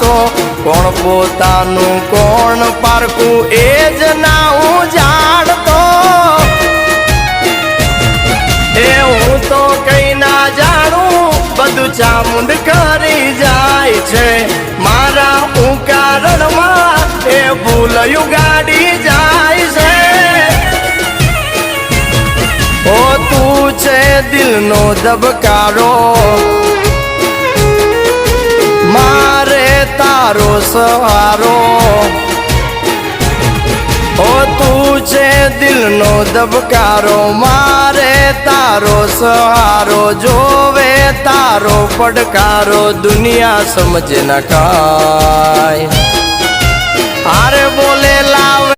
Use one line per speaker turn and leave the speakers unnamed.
તો કોણ પોતાનું કોણ પારકું એ જ ના હું જાણતો એ હું તો કઈ ના જાણું બધું ચામુંડ કરી જાય છે મારા હું કારણમાં એ ભૂલયું ગાડી જાય છે ઓ તું છે દિલનો ધબકારો મારે તારો સહારો ઓ તું છે દિલનો ધબકારો મારે તારો સહારો જોવે તારો પડકારો દુનિયા સમજે ન કાય